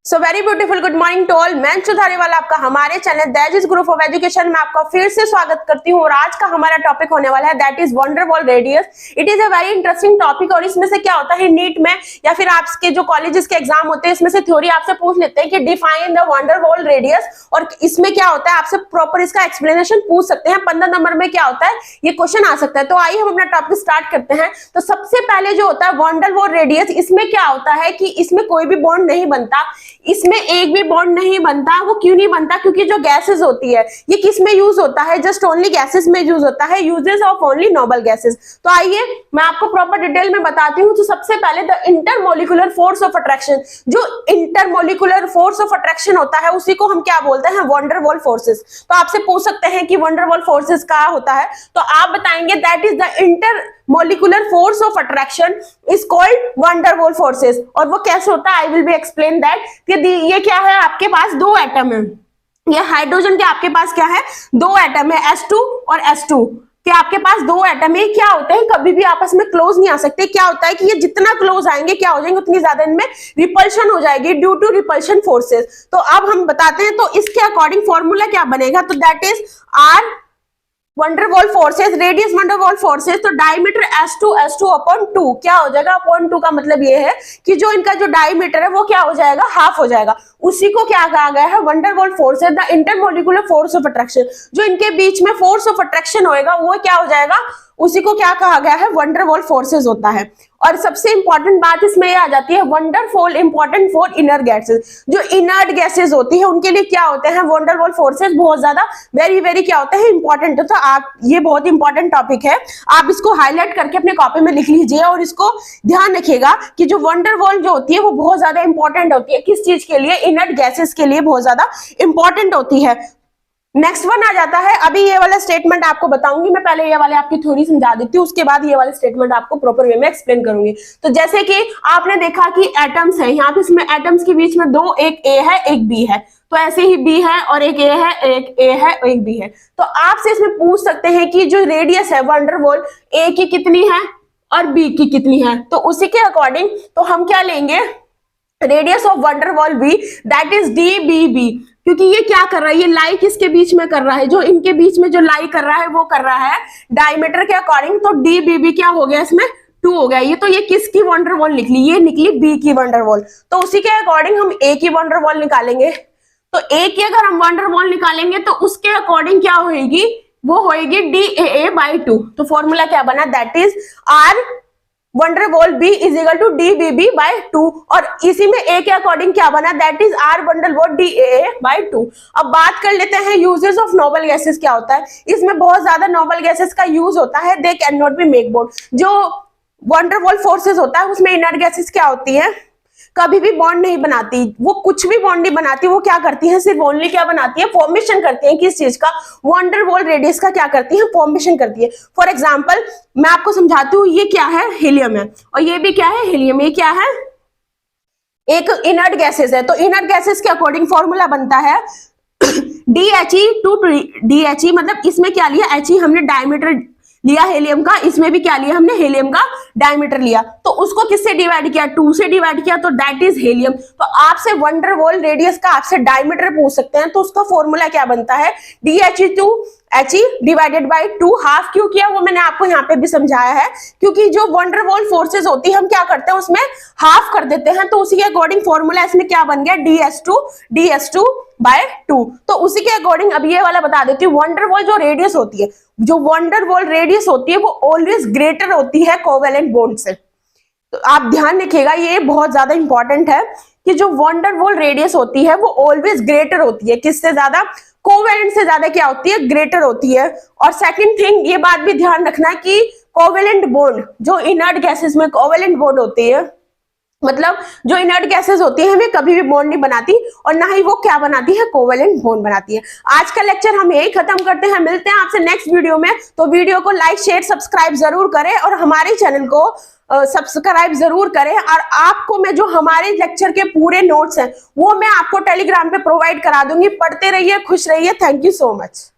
So very beautiful good morning to all. मैं सुधारीवाला आपका हमारे channel that is group of education में आपका फिर से स्वागत करती हूँ और आज का हमारा टॉपिक होने वाला है that is wonder wall radius. It is a very interesting topic और इसमें से क्या होता है नीट में या फिर आपके जो कॉलेजेस के एग्जाम होते हैं इसमें से थ्योरी आपसे पूछ लेते हैं कि define the wonder wall radius, और इसमें क्या होता है आपसे प्रॉपर इसका एक्सप्लेनेशन पूछ सकते हैं। 15 नंबर में क्या होता है ये क्वेश्चन आ सकता है। तो आइए हम अपना टॉपिक स्टार्ट करते हैं। तो सबसे पहले जो होता है वंडर वॉल रेडियस, इसमें क्या होता है कि इसमें कोई भी बॉन्ड नहीं बनता, इसमें एक भी बॉन्ड नहीं बनता। वो क्यों नहीं बनता? क्योंकि जो गैसेस होती है ये किस में यूज होता है? जस्ट ओनली गैसेस में यूज होता है, uses of only noble gases. तो आइए मैं आपको प्रॉपर डिटेल में बताती हूँ। तो सबसे पहले the intermolecular force of attraction, जो इंटरमोलिकुलर फोर्स ऑफ अट्रैक्शन होता है उसी को हम क्या बोलते हैं? Wonder Waal forces. तो आपसे पूछ सकते हैं कि वंडर वॉल फोर्सेस क्या होता है, तो आप बताएंगे that is the intermolecular force of attraction is called wonder Waal forces. और वो कैसे होता है I will be explain that. ये क्या है, आपके पास दो एटम है, ये हाइड्रोजन के आपके पास क्या है? दो एटम है, H2 और S2 कि आपके पास दो एटम है। क्या होते हैं कभी भी आपस में क्लोज नहीं आ सकते। क्या होता है कि ये जितना क्लोज आएंगे क्या हो जाएंगे, उतनी ज्यादा इनमें रिपल्शन हो जाएगी ड्यू टू रिपल्शन फोर्सेस। तो अब हम बताते हैं तो इसके अकॉर्डिंग फॉर्मूला क्या बनेगा, तो that is R van der Waal forces radius van der Waal forces. तो डायमीटर S2 अपॉन 2 क्या हो जाएगा? अपॉन 2 का मतलब ये है कि जो इनका जो डायमीटर है वो क्या हो जाएगा? हाफ हो जाएगा। उसी को क्या कहा गया है? Wonder Waal forces the intermolecular force of attraction. जो इनके बीच में फोर्स ऑफ अट्रैक्शन होएगा वो क्या हो जाएगा? उसी को क्या कहा गया है? वंडर वॉल फोर्सेस होता है। और सबसे इंपॉर्टेंट बात इसमें ये आ जाती है वंडरफॉल इंपॉर्टेंट फॉर इनर गैसेस। जो इनर्ट गैसेस होती है उनके लिए क्या होते हैं? वंडर वॉल फोर्सेस बहुत ज्यादा वेरी क्या होते हैं? इंपॉर्टेंट। तो आप ये बहुत इंपॉर्टेंट टॉपिक है, आप इसको हाईलाइट करके अपने कॉपी में लिख लीजिए और इसको ध्यान रखिएगा कि जो वंडर वॉल जो होती है वो बहुत ज्यादा इंपॉर्टेंट होती है। किस चीज के लिए? इनर्ट गैसेस के लिए बहुत ज्यादा इंपॉर्टेंट होती है। नेक्स्ट वन आ जाता है, अभी ये वाला स्टेटमेंट आपको बताऊंगी मैं, पहले ये वाले आपकी थ्योरी समझा देती हूँ, उसके बाद ये वाले स्टेटमेंट आपको प्रॉपर वे में एक्सप्लेन करूंगी। तो जैसे कि आपने देखा कि एटम्स है, यहाँ पे इसमें एटम्स के बीच में दो, एक ए है एक बी है, तो ऐसे ही बी है और एक ए है, एक ए है एक बी है। तो आपसे इसमें पूछ सकते हैं कि जो रेडियस है वंडर वॉल ए की कितनी है और बी की कितनी है। तो उसी के अकॉर्डिंग तो हम क्या लेंगे? Radius of van der Waal B that is DBB, क्योंकि ये क्या कर रहा है? ये लाई किसके बीच में कर रहा है? जो इनके बीच में जो लाई कर रहा है वो कर रहा है डायमीटर के अकॉर्डिंग। तो DBB क्या हो गया? इसमें 2 हो गया। ये तो ये किसकी वंडर वॉल निकली? ये निकली बी की वंडर वॉल। तो उसी के अकॉर्डिंग हम ए की वंडर वॉल निकालेंगे। तो ए की अगर हम वंडर वॉल निकालेंगे तो उसके अकॉर्डिंग क्या होगी? वो होगी DAA/2। तो फॉर्मूला क्या बना? That is R van der Waal B is equal to DBB/2। और इसी में ए के अकॉर्डिंग क्या बना? That is R van der Waal DAA/2। अब बात कर लेते हैं यूजेस ऑफ नोबल गैसेस क्या होता है। इसमें बहुत ज्यादा नोबल गैसेस का यूज होता है। They can not be make bond. जो वंडर वॉल फोर्सेस होता है उसमें इनर्ट गैसेस क्या होती है? कभी भी बॉन्ड नहीं बनाती, वो कुछ भी बॉन्ड नहीं बनाती। वो क्या करती है? सिर्फ ओनली क्या बनाती है? फॉर्मेशन करती है। किस चीज का? वंडर वॉल रेडियस का क्या करती है? फॉर्मेशन करती है। फॉर एग्जांपल मैं आपको समझाती हूँ, ये क्या है? हीलियम है और ये भी क्या है? हीलियम। ये क्या है? एक इनर्ट गैसेस है। तो इनर्ट गैसेस के अकॉर्डिंग फॉर्मूला बनता है DHE मतलब इसमें क्या लिया? He हमने डायमीटर लिया हेलियम का, इसमें भी क्या लिया हमने? हेलियम का डायमीटर लिया। तो उसको किससे डिवाइड किया? 2 से डिवाइड किया, तो दैट इज हेलियम। तो आपसे वंडर वॉल रेडियस का आपसे डायमीटर पूछ सकते हैं, तो उसका फॉर्मूला क्या बनता है? DHE divided by 2। हाफ क्यों किया वो मैंने आपको यहाँ पे भी समझाया है, क्योंकि जो वंडर वॉल फोर्सेस होती है हम क्या करते हैं उसमें हाफ कर देते हैं। तो उसी के अकॉर्डिंग फॉर्मूला इसमें क्या बन गया? DS2/2। तो उसी के अकॉर्डिंग अब ये वाला बता देती हूँ। वंडर वॉल जो रेडियस होती है, जो वंडर वॉल रेडियस होती है वो ऑलवेज ग्रेटर होती है कोवेलेंट बॉन्ड से। तो आप ध्यान रखिएगा, ये बहुत ज्यादा इंपॉर्टेंट है कि जो वंडर वॉल रेडियस होती है वो ऑलवेज ग्रेटर होती है। किससे ज्यादा? कोवेलेंट से ज्यादा क्या होती है? ग्रेटर होती है। और सेकंड थिंग ये बात भी ध्यान रखना कि कोवेलेंट बॉन्ड जो इनर्ट गैसेस में कोवेलेंट बॉन्ड होती है, मतलब जो इनर्ट गैसेस होती है वे कभी भी बॉन्ड नहीं बनाती और ना ही वो क्या बनाती है? कोवेलेंट बॉन्ड बनाती है। आज का लेक्चर हम यही खत्म करते हैं, मिलते हैं आपसे नेक्स्ट वीडियो में। तो वीडियो को लाइक शेयर सब्सक्राइब जरूर करें और हमारे चैनल को सब्सक्राइब जरूर करें। और आपको मैं जो हमारे लेक्चर के पूरे नोट्स हैं वो मैं आपको टेलीग्राम पे प्रोवाइड करा दूंगी। पढ़ते रहिए, खुश रहिए। Thank you so much.